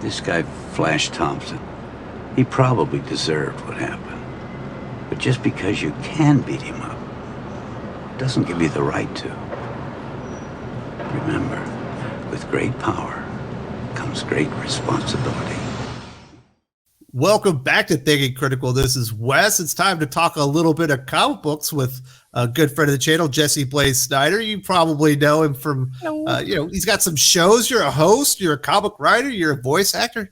This guy, Flash Thompson, he probably deserved what happened. But just because you can beat him up doesn't give you the right to. Remember, with great power comes great responsibility. Welcome back to Thinking Critical. This is Wes. It's time to talk a little bit of comic books with a good friend of the channel, Jesse Blaze Snyder. You probably know him from, he's got some shows. You're a host. You're a comic writer. You're a voice actor.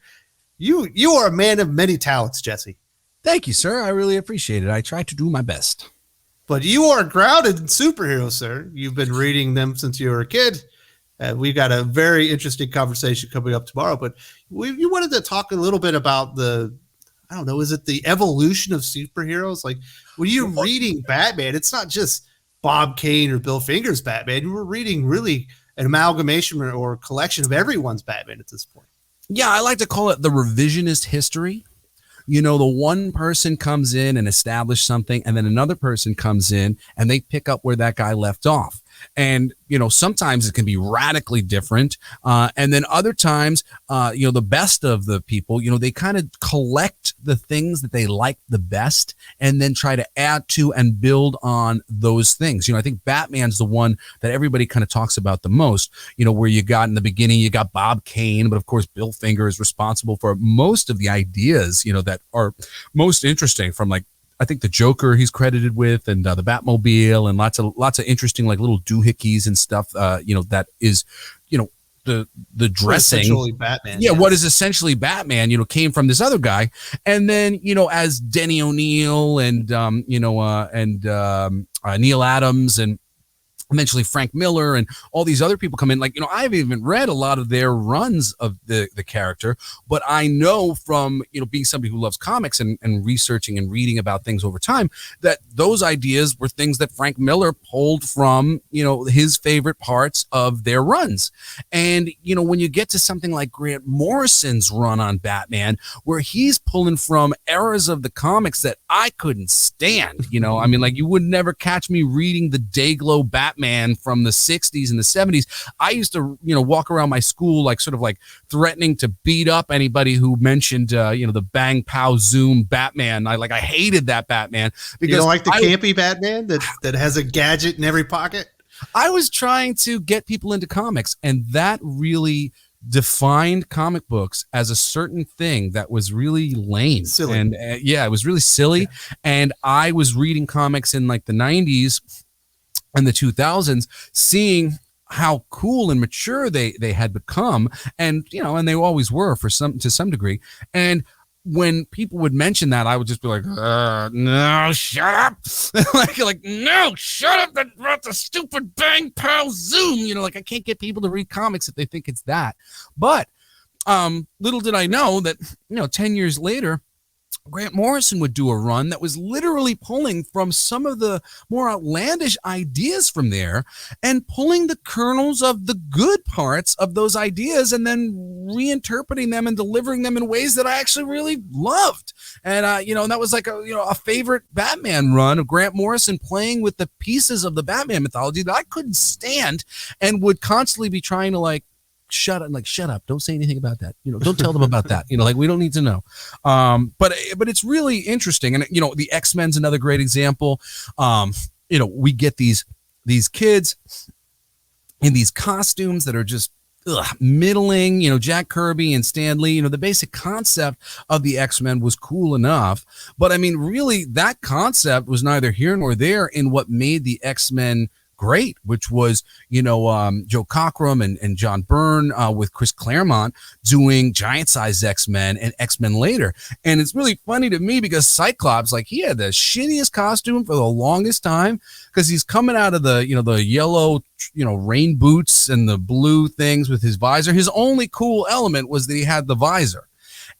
You are a man of many talents, Jesse. Thank you, sir. I really appreciate it. I try to do my best. But you are grounded in superheroes, sir. You've been reading them since you were a kid. We've got a very interesting conversation coming up tomorrow, but you wanted to talk a little bit about is it the evolution of superheroes? Like, when you're reading Batman, it's not just Bob Kane or Bill Finger's Batman. You were reading really an amalgamation or collection of everyone's Batman at this point. Yeah, I like to call it the revisionist history. You know, the one person comes in and establishes something, and then another person comes in and they pick up where that guy left off. And, sometimes it can be radically different. And then other times, the best of the people, they kind of collect the things that they like the best and then try to add to and build on those things. I think Batman's the one that everybody kind of talks about the most, where you got in the beginning, you got Bob Kane, but of course, Bill Finger is responsible for most of the ideas, that are most interesting, from like, I think the Joker he's credited with, and the Batmobile, and lots of interesting like little doohickeys and stuff. That is, the dressing. Essentially Batman. Yeah, what is essentially Batman? Came from this other guy, and then as Denny O'Neil and Neil Adams and eventually Frank Miller and all these other people come in. Like, I haven't even read a lot of their runs of the character, but I know from, being somebody who loves comics and researching and reading about things over time, that those ideas were things that Frank Miller pulled from, his favorite parts of their runs. And, when you get to something like Grant Morrison's run on Batman, where he's pulling from eras of the comics that I couldn't stand, you would never catch me reading the Dayglow Batman from the 60s and the 70s. I used to, walk around my school, sort of threatening to beat up anybody who mentioned, the bang, pow, zoom Batman. I hated that Batman. Because you don't like the campy Batman that has a gadget in every pocket? I was trying to get people into comics, and that really defined comic books as a certain thing that was really lame. Silly. And it was really silly. Yeah. And I was reading comics in the 90s and the 2000s, seeing how cool and mature they had become, and and they always were to some degree. And when people would mention that, I would just be like, no, shut up. No, shut up about the stupid bang pow zoom. I can't get people to read comics if they think it's that. But little did I know that 10 years later, Grant Morrison would do a run that was literally pulling from some of the more outlandish ideas from there and pulling the kernels of the good parts of those ideas and then reinterpreting them and delivering them in ways that I actually really loved. And, that was like a favorite Batman run of Grant Morrison playing with the pieces of the Batman mythology that I couldn't stand and would constantly be trying to shut up, don't say anything about that, don't tell them about that, we don't need to know. But it's really interesting. And the X-Men's another great example. We get these kids in these costumes that are just middling. Jack Kirby and Stan Lee, the basic concept of the X-Men was cool enough, but I mean, really, that concept was neither here nor there in what made the X-Men great, which was, Joe Cockrum and John Byrne with Chris Claremont doing giant-sized X-Men and X-Men later. And it's really funny to me because Cyclops, he had the shittiest costume for the longest time because he's coming out of the, the yellow, rain boots and the blue things with his visor. His only cool element was that he had the visor.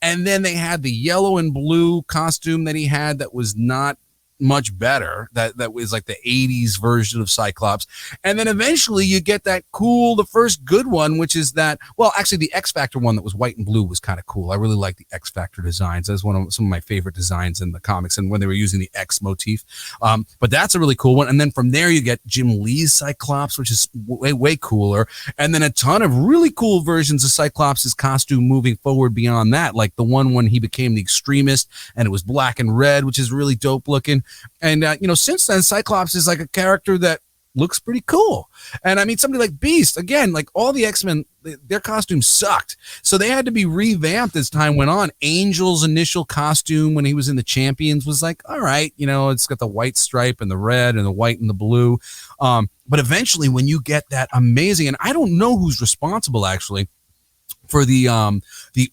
And then they had the yellow and blue costume that he had that was not much better. That was like the 80s version of Cyclops. And then eventually you get that cool, the first good one, which is that, well, actually the X Factor one that was white and blue was kind of cool. I really like the X Factor designs. That's some of my favorite designs in the comics, and when they were using the X motif. But that's a really cool one. And then from there you get Jim Lee's Cyclops, which is way cooler. And then a ton of really cool versions of Cyclops' costume moving forward beyond that, like the one when he became the extremist and it was black and red, which is really dope looking. And since then Cyclops is like a character that looks pretty cool. And I mean, somebody like Beast, again, like all the X-Men, their costumes sucked, so they had to be revamped as time went on. Angel's initial costume when he was in the Champions was like, all right, it's got the white stripe and the red and the white and the blue, but eventually when you get that amazing, and I don't know who's responsible actually for the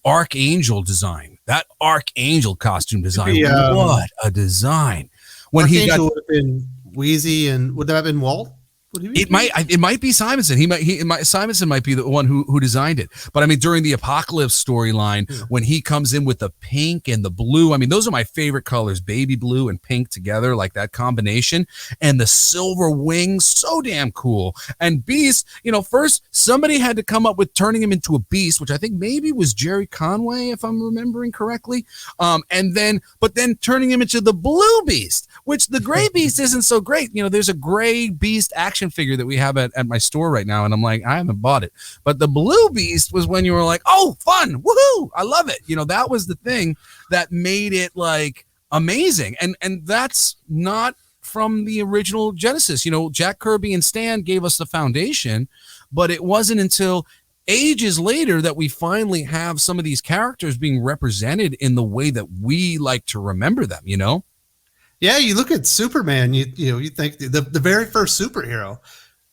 Archangel design, that Archangel costume design. What a design! When Archangel would have been Wheezy, and would that have been Walt? It might be Simonson. Simonson might be the one who designed it. But I mean, during the Apocalypse storyline, when he comes in with the pink and the blue, I mean, those are my favorite colors: baby blue and pink together, like that combination. And the silver wings, so damn cool. And Beast, first somebody had to come up with turning him into a beast, which I think maybe was Jerry Conway, if I'm remembering correctly. But then turning him into the blue Beast, which the gray Beast isn't so great. There's a gray Beast action figure that we have at my store right now, and I'm like, I haven't bought it. But the blue Beast was when you were like, oh, fun, woohoo, I love it. That was the thing that made it like amazing. And that's not from the original Genesis. Jack Kirby and Stan gave us the foundation, but it wasn't until ages later that we finally have some of these characters being represented in the way that we like to remember them. Yeah, you look at Superman, you think the very first superhero.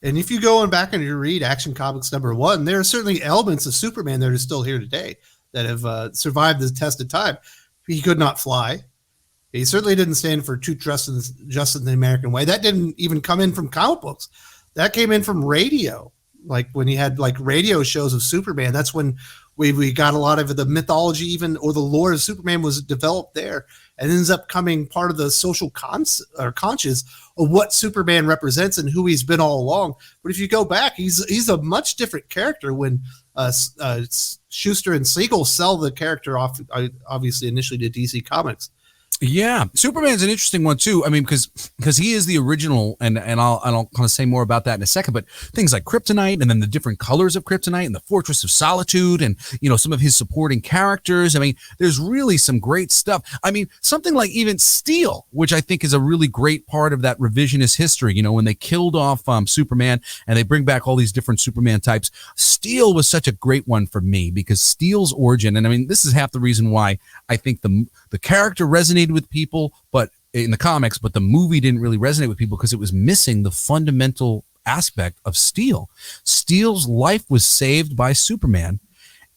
And if you go back and you read Action Comics #1, there are certainly elements of Superman that are still here today that have survived the test of time. He could not fly. He certainly didn't stand for true justice in the American way. That didn't even come in from comic books. That came in from radio. Like when he had like radio shows of Superman, that's when we got a lot of the mythology even, or the lore of Superman was developed there, and ends up coming part of the social conscious of what Superman represents and who he's been all along. But if you go back, he's a much different character when Schuster and Siegel sell the character off, obviously initially to DC Comics. Yeah, Superman's an interesting one too. I mean, because he is the original, and I'll kind of say more about that in a second. But things like Kryptonite, and then the different colors of Kryptonite, and the Fortress of Solitude, and some of his supporting characters. I mean, there's really some great stuff. I mean, something like even Steel, which I think is a really great part of that revisionist history. When they killed off Superman, and they bring back all these different Superman types. Steel was such a great one for me, because Steel's origin, and I mean, this is half the reason why I think the character resonated with people, but in the comics, but the movie didn't really resonate with people because it was missing the fundamental aspect of Steel. Steel's life was saved by Superman,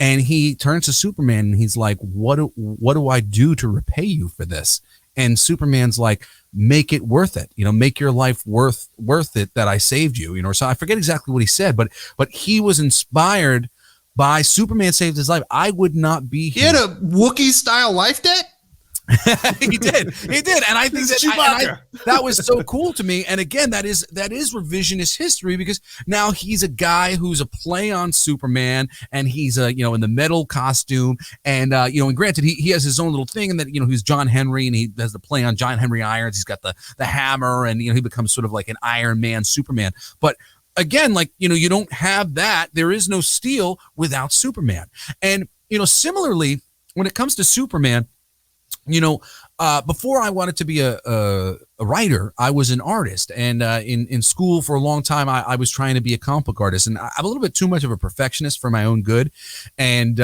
and he turns to Superman and he's like, what do I do to repay you for this? And Superman's like, make it worth it, make your life worth it that I saved you, so I forget exactly what he said, but he was inspired by Superman saved his life. I would not be here. He had a Wookiee style life debt. He did, and I think that was so cool to me. And again, that is revisionist history, because now he's a guy who's a play on Superman, and he's in the metal costume, and and granted he has his own little thing, and that he's John Henry, and he has the play on John Henry Irons. He's got the hammer, and he becomes sort of like an Iron Man Superman, but again, like, you don't have that. There is no Steel without Superman. And, similarly, when it comes to Superman, before I wanted to be a writer, I was an artist. And in school for a long time, I was trying to be a comic book artist. And I'm a little bit too much of a perfectionist for my own good. And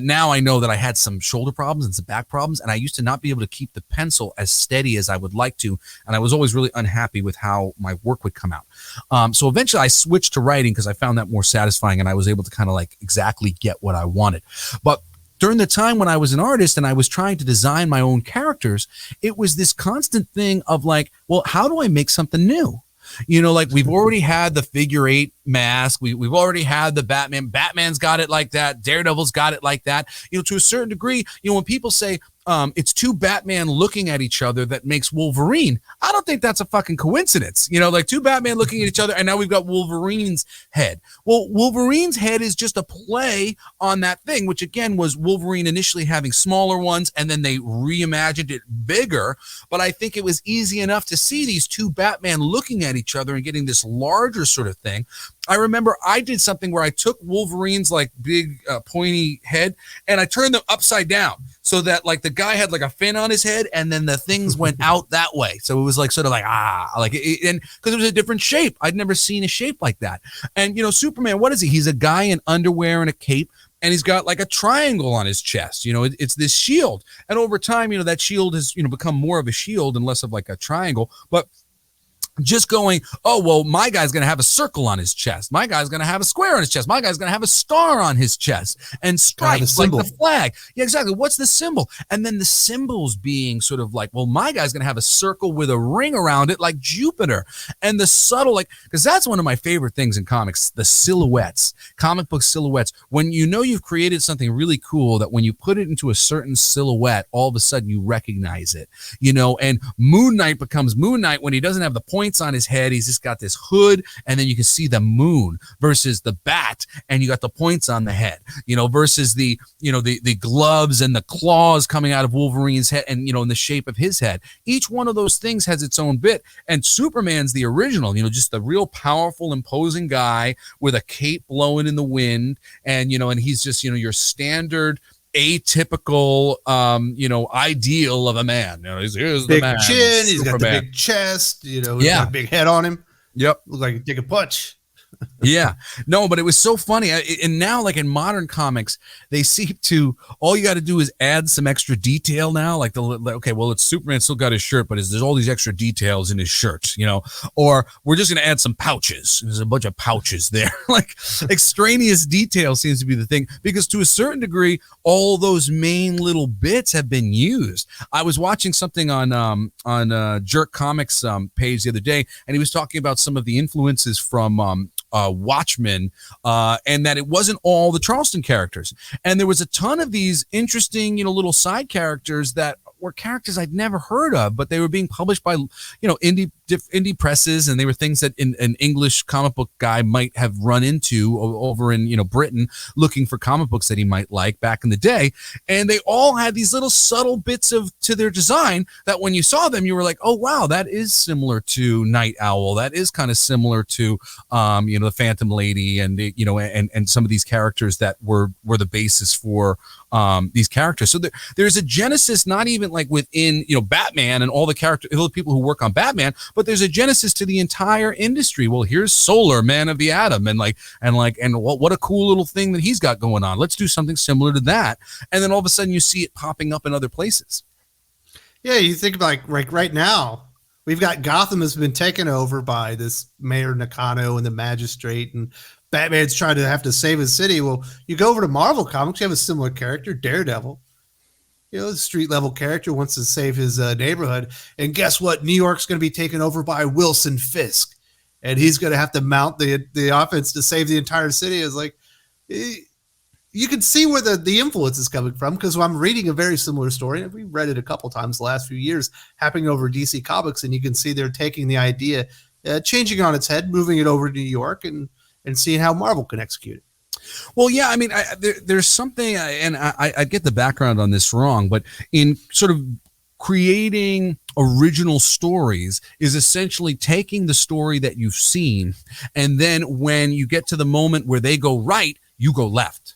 now I know that I had some shoulder problems and some back problems, and I used to not be able to keep the pencil as steady as I would like to, and I was always really unhappy with how my work would come out. So eventually I switched to writing because I found that more satisfying, and I was able to kind of like exactly get what I wanted. But during the time when I was an artist and I was trying to design my own characters, it was this constant thing of like, well, how do I make something new? Like we've already had the figure 8 mask. We've already had the Batman. Batman's got it like that. Daredevil's got it like that. To a certain degree, when people say, it's two Batman looking at each other that makes Wolverine. I don't think that's a fucking coincidence. You know, like two Batman looking at each other, and now we've got Wolverine's head. Well, Wolverine's head is just a play on that thing, which again was Wolverine initially having smaller ones, and then they reimagined it bigger. But I think it was easy enough to see these two Batman looking at each other and getting this larger sort of thing. I remember I did something where I took Wolverine's like big pointy head and I turned them upside down so that like the guy had like a fin on his head and then the things went out that way. So it was like sort of like, and because it was a different shape. I'd never seen a shape like that. And, you know, Superman, what is he? He's a guy in underwear and a cape. And he's got like a triangle on his chest. You know, it's this shield. And over time, you know, that shield has, you know, become more of a shield and less of like a triangle. But just going, oh, well, my guy's going to have a circle on his chest. My guy's going to have a square on his chest. My guy's going to have a star on his chest and stripes like the flag. Yeah, exactly. What's the symbol? And then the symbols being sort of like, well, my guy's going to have a circle with a ring around it like Jupiter. And the subtle, like, because that's one of my favorite things in comics, the silhouettes, comic book silhouettes. When you know you've created something really cool that when you put it into a certain silhouette, all of a sudden you recognize it, you know, and Moon Knight becomes Moon Knight when he doesn't have the point on his head. He's just got this hood and then you can see the moon versus the bat and you got the points on the head, you know, versus the, you know, the gloves and the claws coming out of Wolverine's head and, you know, in the shape of his head. Each one of those things has its own bit. And Superman's the original, you know, just the real powerful, imposing guy with a cape blowing in the wind. And, you know, and he's just, you know, your standard atypical, you know, ideal of a man. You know, here's big the man. Chin, he's Superman. got the big chest, you know, he's got a big head on him. Yep. Look like he take a punch. Yeah, no, but it was so funny. And now, like in modern comics, they seem to, all you got to do is add some extra detail now. Like, okay, well, it's Superman still got his shirt, but there's all these extra details in his shirt, you know, or we're just going to add some pouches. There's a bunch of pouches there. Like extraneous detail seems to be the thing, because to a certain degree, all those main little bits have been used. I was watching something on Jerk Comics page the other day, and he was talking about some of the influences from Watchmen, and that it wasn't all the Charleston characters. And there was a ton of these interesting, you know, little side characters that were characters I'd never heard of, but they were being published by, you know, indie presses, and they were things that an English comic book guy might have run into over in, you know, Britain, looking for comic books that he might like back in the day. And they all had these little subtle bits to their design that when you saw them, you were like, oh wow, that is similar to Night Owl. That is kind of similar to, you know, the Phantom Lady, and the, you know, and some of these characters that were the basis for these characters. So there's a genesis, not even like within, you know, Batman and all the people who work on Batman, but there's a genesis to the entire industry. Well, here's Solar, Man of the Atom, and what a cool little thing that he's got going on. Let's do something similar to that. And then all of a sudden you see it popping up in other places. Yeah, you think like right now, we've got Gotham has been taken over by this Mayor Nakano and the Magistrate, and Batman's trying to have to save his city. Well, you go over to Marvel Comics, you have a similar character, Daredevil. You know, the street level character wants to save his neighborhood. And guess what? New York's going to be taken over by Wilson Fisk. And he's going to have to mount the offense to save the entire city. It's like, you can see where the influence is coming from, because I'm reading a very similar story, and we've read it a couple times the last few years, happening over DC Comics, and you can see they're taking the idea, changing it on its head, moving it over to New York, and seeing how Marvel can execute it. Well, yeah, I mean, there's something, and I get the background on this wrong, but in sort of creating original stories is essentially taking the story that you've seen, and then when you get to the moment where they go right, you go left.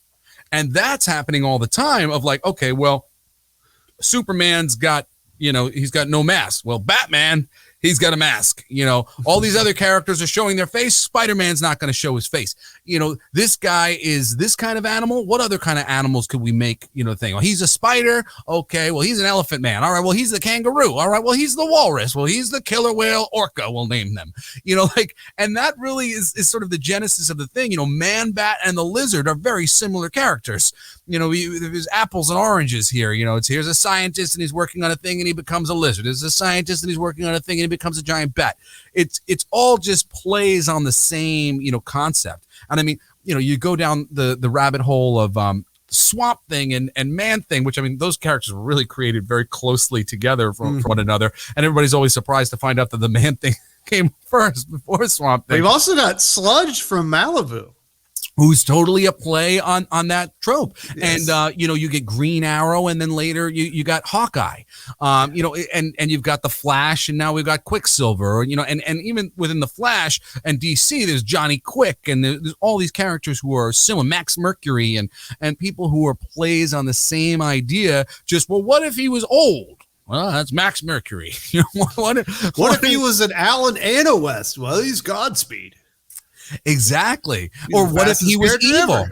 And that's happening all the time of like, okay, well, Superman's got, you know, he's got no mask. Well, Batman, he's got a mask. You know, all these other characters are showing their face. Spider-Man's not going to show his face. You know, this guy is this kind of animal. What other kind of animals could we make, you know, thing? Well, he's a spider. Okay. Well, he's an elephant man. All right. Well, he's the kangaroo. All right. Well, he's the walrus. Well, he's the killer whale orca. We'll name them, you know, like, and that really is sort of the genesis of the thing. You know, Man Bat and the Lizard are very similar characters. You know, there's apples and oranges here. You know, here's a scientist and he's working on a thing and he becomes a lizard. There's a scientist and he's working on a thing and he becomes a giant bat. It's all just plays on the same, you know, concept. And I mean, you know, you go down the rabbit hole of Swamp Thing and Man Thing, which, I mean, those characters were really created very closely together from one another, and everybody's always surprised to find out that the Man Thing came first before Swamp Thing. We've also got Sludge from Malibu, who's totally a play on that trope. Yes. And you get Green Arrow, and then later you got Hawkeye, and you've got the Flash, and now we've got Quicksilver, and even within the Flash and DC, there's Johnny Quick, and there's all these characters who are similar, Max Mercury, and people who are plays on the same idea. Just, well, what if he was old? Well, that's Max Mercury. What if he was an Alan and a West? Well, he's Godspeed. Exactly. He's or what if he was evil?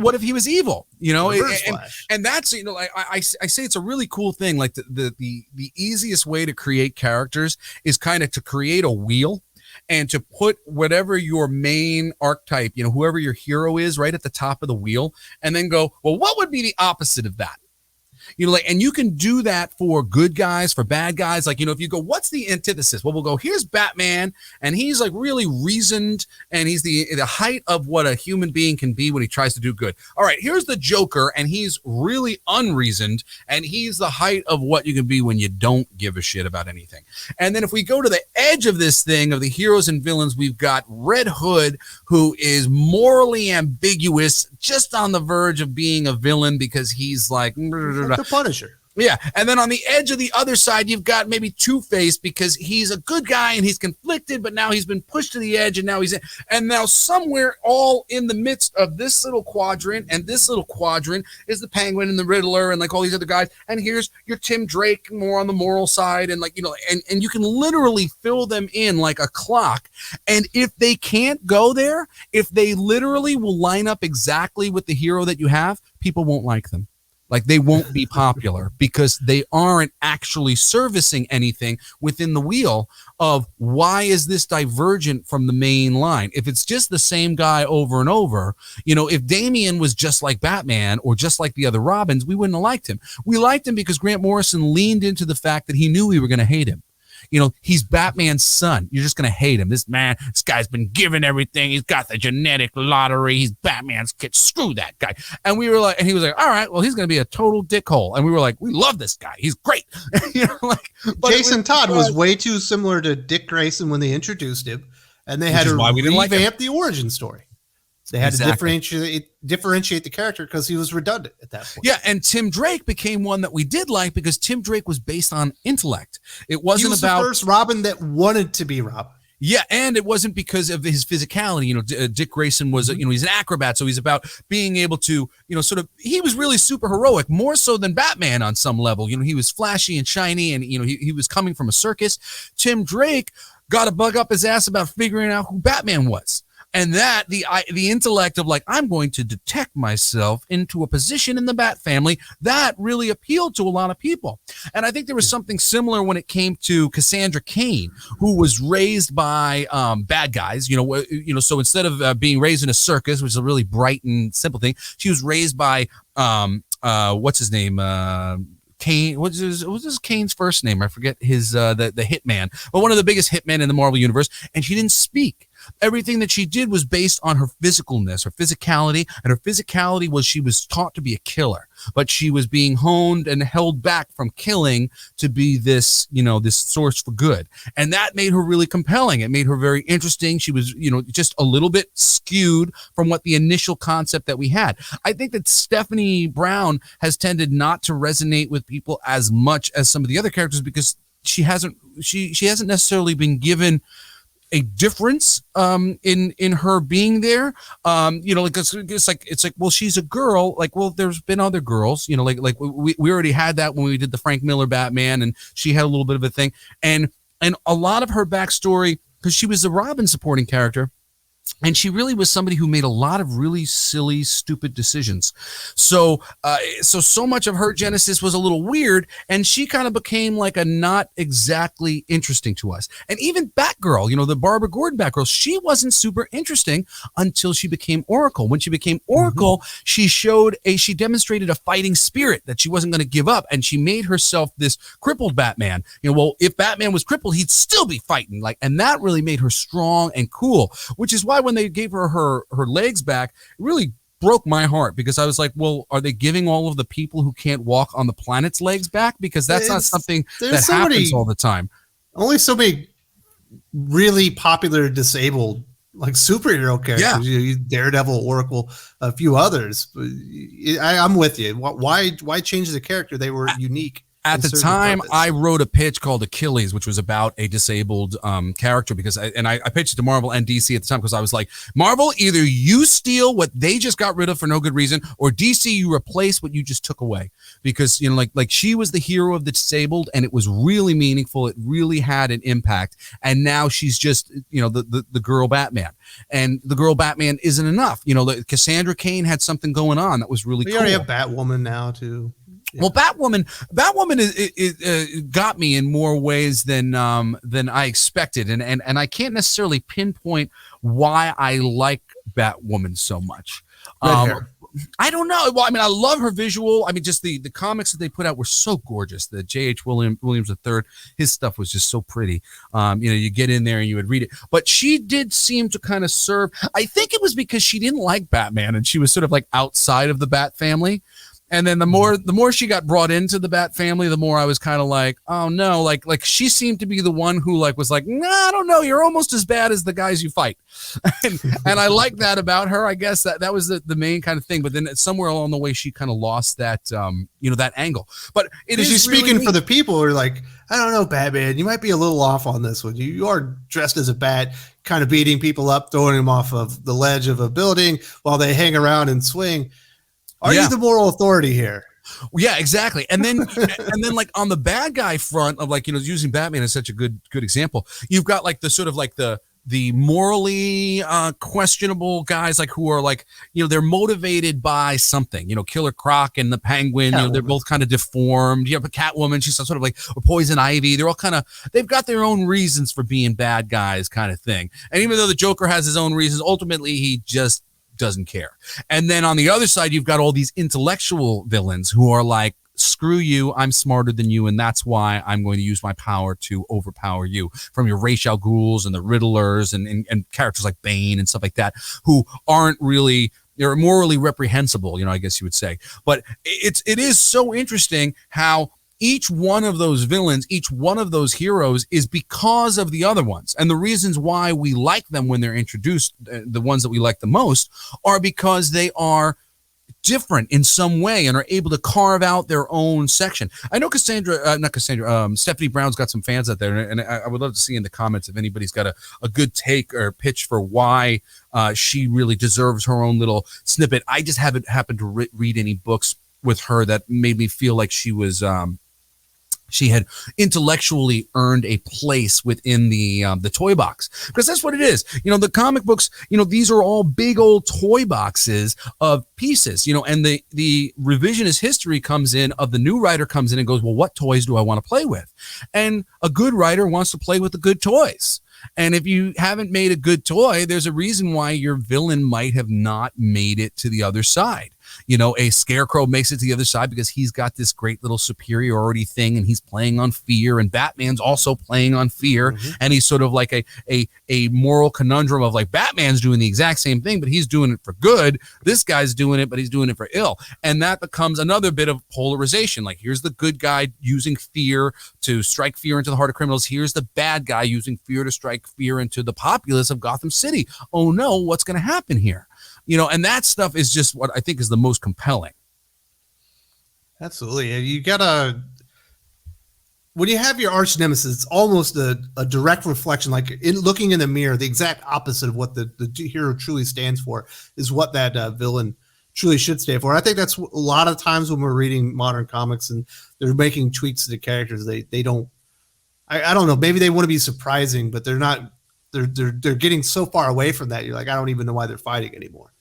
What if he was evil? And that's, I say it's a really cool thing. Like the easiest way to create characters is kind of to create a wheel and to put whatever your main archetype, whoever your hero is, right at the top of the wheel, and then go, well, what would be the opposite of that? And you can do that for good guys, for bad guys. Like, if you go, what's the antithesis? Well, we'll go, here's Batman, and he's like really reasoned, and he's the height of what a human being can be when he tries to do good. All right, here's the Joker, and he's really unreasoned, and he's the height of what you can be when you don't give a shit about anything. And then if we go to the edge of this thing of the heroes and villains, we've got Red Hood, who is morally ambiguous, just on the verge of being a villain because he's like the Punisher. Yeah, and then on the edge of the other side, you've got maybe Two-Face because he's a good guy and he's conflicted, but now he's been pushed to the edge, and now now somewhere all in the midst of this little quadrant and this little quadrant is the Penguin and the Riddler and like all these other guys. And here's your Tim Drake, more on the moral side, and and you can literally fill them in like a clock. And if they can't go there, if they literally will line up exactly with the hero that you have, people won't like them. Like, they won't be popular because they aren't actually servicing anything within the wheel of why is this divergent from the main line. If it's just the same guy over and over, if Damian was just like Batman or just like the other Robins, we wouldn't have liked him. We liked him because Grant Morrison leaned into the fact that he knew we were going to hate him. He's Batman's son. You're just going to hate him. This guy's been given everything. He's got the genetic lottery. He's Batman's kid. Screw that guy. And we were like, and he was like, all right, well, he's going to be a total dickhole. And we were like, we love this guy. He's great. Jason Todd was way too similar to Dick Grayson when they introduced him, and they had to revamp the origin story. They had to differentiate the character because he was redundant at that point. Yeah, and Tim Drake became one that we did like because Tim Drake was based on intellect. It wasn't he was about the first Robin that wanted to be Robin. Yeah, and it wasn't because of his physicality. Dick Grayson was, he's an acrobat, so he's about being able to, he was really super heroic, more so than Batman on some level. He was flashy and shiny, and, he was coming from a circus. Tim Drake got a bug up his ass about figuring out who Batman was. And that the intellect of like, I'm going to detect myself into a position in the Bat family, that really appealed to a lot of people. And I think there was something similar when it came to Cassandra Cain, who was raised by bad guys. So instead of being raised in a circus, which is a really bright and simple thing, she was raised by what's his name? Cain, what's his Cain's first name? I forget his the hitman, but one of the biggest hitmen in the Marvel universe, and she didn't speak. Everything that she did was based on her physicalness, her physicality, and her physicality was she was taught to be a killer, but she was being honed and held back from killing to be this, this source for good. And that made her really compelling. It made her very interesting. She was, just a little bit skewed from what the initial concept that we had. I think that Stephanie Brown has tended not to resonate with people as much as some of the other characters because she hasn't necessarily been given a difference in her being there. It's like, well, she's a girl. Like, well, there's been other girls, like we already had that when we did the Frank Miller Batman, and she had a little bit of a thing. And a lot of her backstory, because she was a Robin supporting character, and she really was somebody who made a lot of really silly, stupid decisions. So much of her genesis was a little weird, and she kind of became like a not exactly interesting to us. And even Batgirl, the Barbara Gordon Batgirl, she wasn't super interesting until she became Oracle. When she became Oracle, she demonstrated a fighting spirit that she wasn't going to give up, and she made herself this crippled Batman. Well, if Batman was crippled, he'd still be fighting. And that really made her strong and cool, which is why when they gave her legs back, it really broke my heart because I was like, well, are they giving all of the people who can't walk on the planet's legs back? Because that's not something that happens all the time. Only so many really popular disabled like superhero characters. Yeah. Daredevil, Oracle, a few others. I'm with you. Why change the character? They were unique. At the time, I wrote a pitch called Achilles, which was about a disabled character because I pitched it to Marvel and DC at the time because I was like, Marvel, either you steal what they just got rid of for no good reason, or DC, you replace what you just took away. Because, you know, like she was the hero of the disabled and it was really meaningful. It really had an impact. And now she's just, you know, the girl Batman. And the girl Batman isn't enough. You know, Cassandra Cain had something going on that was really cool. We already have Batwoman now, too. Yeah. Well, Batwoman is got me in more ways than I expected, and I can't necessarily pinpoint why I like Batwoman so much. Red hair. I don't know. Well, I mean, I love her visual. I mean, just the comics that they put out were so gorgeous. The J.H. Williams III, his stuff was just so pretty. You know, you get in there and you would read it. But she did seem to kind of serve. I think it was because she didn't like Batman and she was sort of like outside of the Bat family. And then the more she got brought into the Bat family, the more I was kind of like, oh no, like she seemed to be the one who like was like, nah, I don't know, you're almost as bad as the guys you fight. and I like that about her. I guess that was the main kind of thing. But then somewhere along the way, she kind of lost that, you know, that angle. But she's speaking for the people who are like, I don't know, Batman, you might be a little off on this one. You are dressed as a bat, kind of beating people up, throwing them off of the ledge of a building while they hang around and swing. Are you the moral authority here? Yeah, exactly. And then like on the bad guy front of like, you know, using Batman as such a good example, you've got like the sort of like the morally questionable guys like who are like, you know, they're motivated by something, you know, Killer Croc and the Penguin, you know, they're both kind of deformed. You have a Catwoman, she's sort of like a Poison Ivy. They're all kind of, they've got their own reasons for being bad guys kind of thing. And even though the Joker has his own reasons, ultimately he just doesn't care. And then on the other side, you've got all these intellectual villains who are like, screw you, I'm smarter than you, and that's why I'm going to use my power to overpower you. From your Ra's al Ghuls and the Riddlers and characters like Bane and stuff like that, who aren't really, they're morally reprehensible, you know, I guess you would say. But it is so interesting how each one of those villains, each one of those heroes is because of the other ones. And the reasons why we like them when they're introduced, the ones that we like the most, are because they are different in some way and are able to carve out their own section. I know Stephanie Brown's got some fans out there, and I would love to see in the comments if anybody's got a good take or pitch for why she really deserves her own little snippet. I just haven't happened to read any books with her that made me feel like she was she had intellectually earned a place within the toy box, because that's what it is. You know, the comic books, you know, these are all big old toy boxes of pieces, you know, and the revisionist history comes in of the new writer comes in and goes, well, what toys do I want to play with? And a good writer wants to play with the good toys. And if you haven't made a good toy, there's a reason why your villain might have not made it to the other side. You know, a Scarecrow makes it to the other side because he's got this great little superiority thing and he's playing on fear, and Batman's also playing on fear. Mm-hmm. And he's sort of like a moral conundrum of like, Batman's doing the exact same thing, but he's doing it for good. This guy's doing it, but he's doing it for ill. And that becomes another bit of polarization. Like, here's the good guy using fear to strike fear into the heart of criminals. Here's the bad guy using fear to strike fear into the populace of Gotham City. Oh no, what's going to happen here? You know, and that stuff is just what I think is the most compelling. Absolutely. You gotta, when you have your arch nemesis, it's almost a direct reflection, like looking in the mirror, the exact opposite of what the hero truly stands for is what that villain truly should stand for. I think that's a lot of times when we're reading modern comics and they're making tweaks to the characters, they don't, I don't know, maybe they want to be surprising, but they're not, they're getting so far away from that. You're like, I don't even know why they're fighting anymore.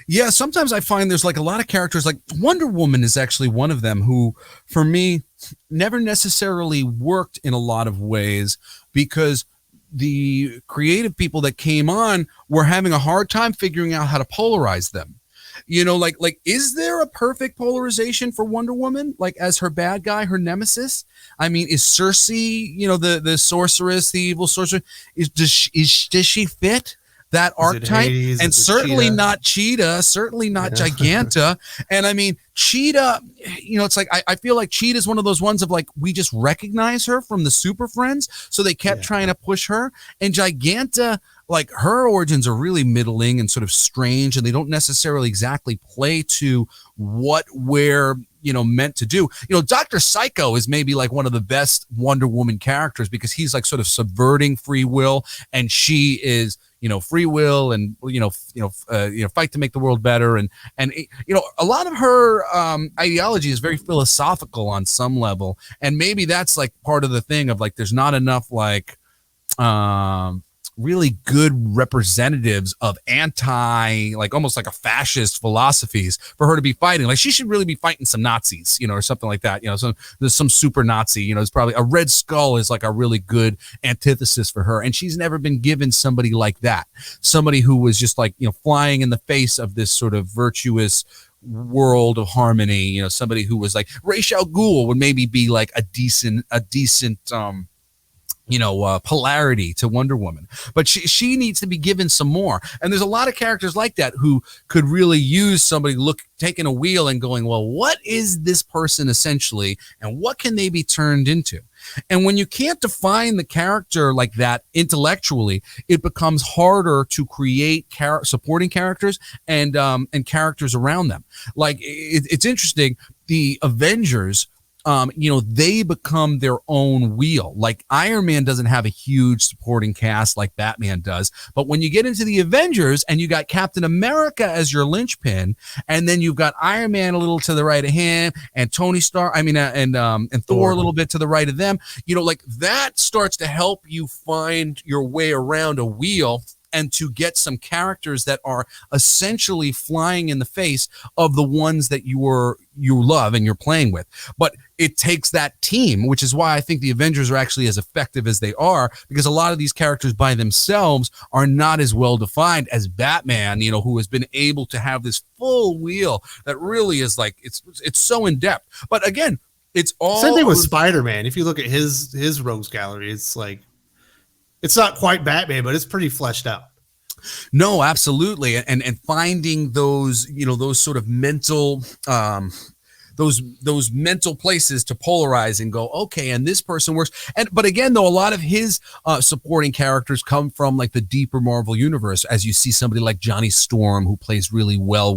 Yeah, sometimes I find there's like a lot of characters, like Wonder Woman is actually one of them who, for me, never necessarily worked in a lot of ways because the creative people that came on were having a hard time figuring out how to polarize them. You know, like is there a perfect polarization for Wonder Woman, like as her bad guy, her nemesis? I mean, is Cersei, you know, the sorceress, the evil sorceress, does she fit? that archetype, Hades? and Is it certainly Cheetah? not Cheetah, certainly not Giganta. And I mean, Cheetah, it's like I feel like Cheetah is one of those ones of like we just recognize her from the Super Friends, so they kept trying to push her. And Giganta, like her origins are really middling and sort of strange, and they don't necessarily exactly play to what we're meant to do. Dr. Psycho is maybe like one of the best Wonder Woman characters because he's like sort of subverting free will, and she is free will and fight to make the world better, and a lot of her ideology is very philosophical on some level, and maybe that's like part of the thing of like there's not enough like really good representatives of like almost like a fascist philosophies for her to be fighting. Like she should really be fighting some Nazis, or something like that. So there's some super Nazi, it's probably a Red Skull is like a really good antithesis for her. And she's never been given somebody like that. Somebody who was just like, flying in the face of this sort of virtuous world of harmony, somebody who was like Ra's al Ghul would maybe be like a decent polarity to Wonder Woman, but she needs to be given some more. And there's a lot of characters like that who could really use somebody taking a wheel and going, well, what is this person essentially, and what can they be turned into? And when you can't define the character like that intellectually, it becomes harder to create supporting characters and characters around them. Like it's interesting, the Avengers, they become their own wheel. Like Iron Man doesn't have a huge supporting cast like Batman does. But when you get into the Avengers and you got Captain America as your linchpin, and then you've got Iron Man a little to the right of him, and Tony Stark, and Thor a little bit to the right of them, like that starts to help you find your way around a wheel and to get some characters that are essentially flying in the face of the ones that you love and you're playing with. But it takes that team, which is why I think the Avengers are actually as effective as they are, because a lot of these characters by themselves are not as well defined as Batman, who has been able to have this full wheel that really is like, it's so in depth. But again, it's all same thing with Spider-Man. If you look at his rogues gallery, it's like, it's not quite Batman, but it's pretty fleshed out. No, absolutely. And finding those, those sort of mental, those mental places to polarize and go, okay, and this person works. But again, though, a lot of his supporting characters come from like the deeper Marvel universe, as you see somebody like Johnny Storm, who plays really well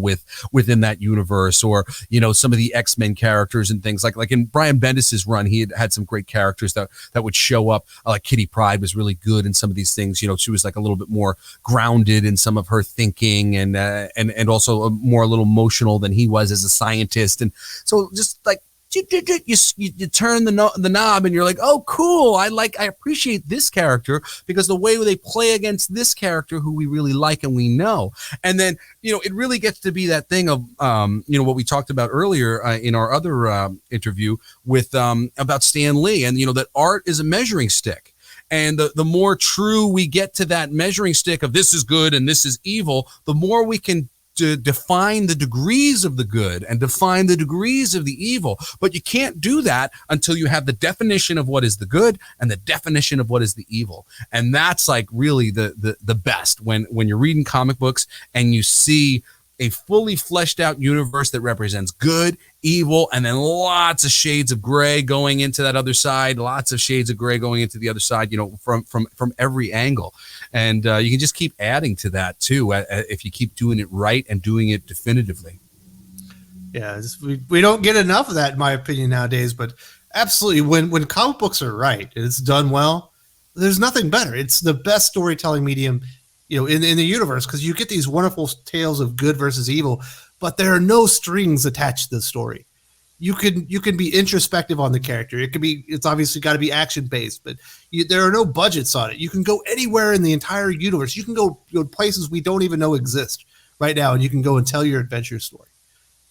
within that universe, or some of the X-Men characters and things like in Brian Bendis's run, he had some great characters that would show up. Like Kitty Pryde was really good in some of these things. She was like a little bit more grounded in some of her thinking, and also a little emotional than he was as a scientist. And so just like you turn the knob and you're like, oh, cool. I appreciate this character because the way they play against this character who we really like and we know. And then, it really gets to be that thing of, what we talked about earlier in our other interview with about Stan Lee, and, that art is a measuring stick. And the more true we get to that measuring stick of this is good and this is evil, the more we can to define the degrees of the good and define the degrees of the evil. But you can't do that until you have the definition of what is the good and the definition of what is the evil. And that's like really the best when you're reading comic books and you see a fully fleshed out universe that represents good, evil, and then lots of shades of gray going into that other side, lots of shades of gray going into the other side, from every angle. And you can just keep adding to that too, if you keep doing it right and doing it definitively. Yeah, we don't get enough of that, in my opinion, nowadays. But absolutely, when comic books are right and it's done well, there's nothing better. It's the best storytelling medium, in the universe, because you get these wonderful tales of good versus evil, but there are no strings attached to the story. You can be introspective on the character. It's obviously got to be action based, but there are no budgets on it. You can go anywhere in the entire universe. You can go places we don't even know exist right now, and you can go and tell your adventure story.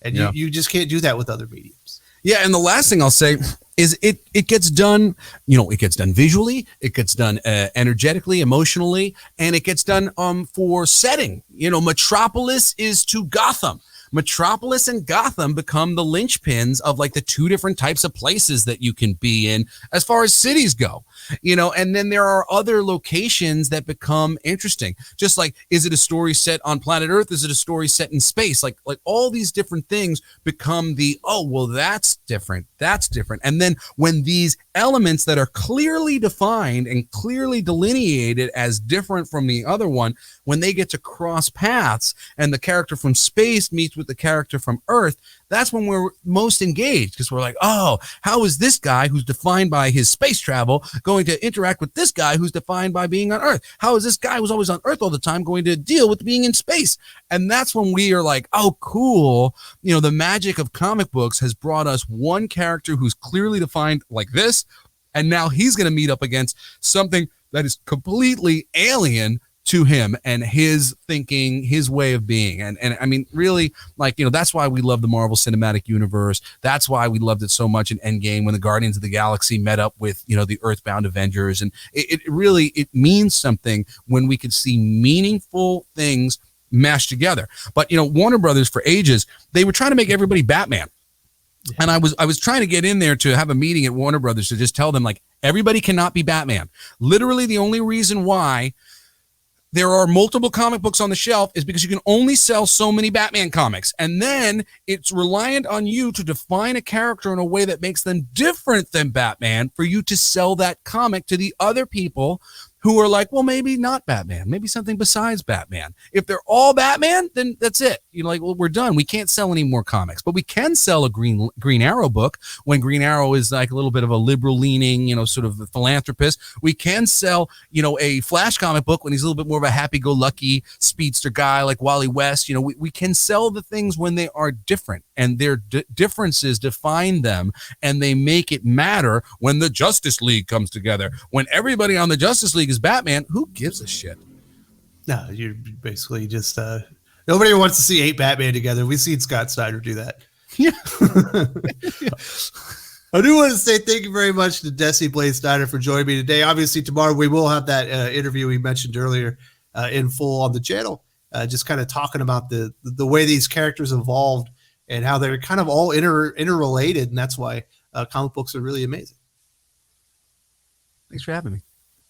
And you just can't do that with other mediums. Yeah, and the last thing I'll say is it gets done, it gets done visually, it gets done energetically, emotionally, and it gets done for setting. Metropolis is to Gotham Metropolis and Gotham become the linchpins of like the two different types of places that you can be in as far as cities go, and then there are other locations that become interesting. Just like, is it a story set on planet Earth? Is it a story set in space? Like all these different things become that's different. That's different. And then when these elements that are clearly defined and clearly delineated as different from the other one, when they get to cross paths and the character from space meets with the character from Earth, that's when we're most engaged, because we're like, oh, how is this guy who's defined by his space travel going to interact with this guy who's defined by being on Earth? How is this guy who's always on Earth all the time going to deal with being in space? And that's when we are like, oh, cool. The magic of comic books has brought us one character who's clearly defined like this, and now he's going to meet up against something that is completely alien to him and his thinking, his way of being. And I mean, really, that's why we love the Marvel Cinematic Universe. That's why we loved it so much in Endgame when the Guardians of the Galaxy met up with, the Earthbound Avengers. And it really means something when we could see meaningful things mashed together. But, Warner Brothers for ages, they were trying to make everybody Batman. And I was trying to get in there to have a meeting at Warner Brothers to just tell them, like, everybody cannot be Batman. Literally, the only reason why there are multiple comic books on the shelf is because you can only sell so many Batman comics. And then it's reliant on you to define a character in a way that makes them different than Batman for you to sell that comic to the other people who are like, well, maybe not Batman, maybe something besides Batman. If they're all Batman, then that's it. Well, we're done. We can't sell any more comics, but we can sell a Green Arrow book when Green Arrow is like a little bit of a liberal leaning, sort of a philanthropist. We can sell, a Flash comic book when he's a little bit more of a happy-go-lucky speedster guy like Wally West. We can sell the things when they are different, and their differences define them, and they make it matter when the Justice League comes together. When everybody on the Justice League is Batman, who gives a shit? No, you're basically just nobody wants to see 8 Batman together. We've seen Scott Snyder do that. Yeah. I do want to say thank you very much to Desi Blade Snyder for joining me today. Obviously, tomorrow we will have that interview we mentioned earlier in full on the channel, just kind of talking about the way these characters evolved and how they're kind of all interrelated, and that's why comic books are really amazing. Thanks for having me.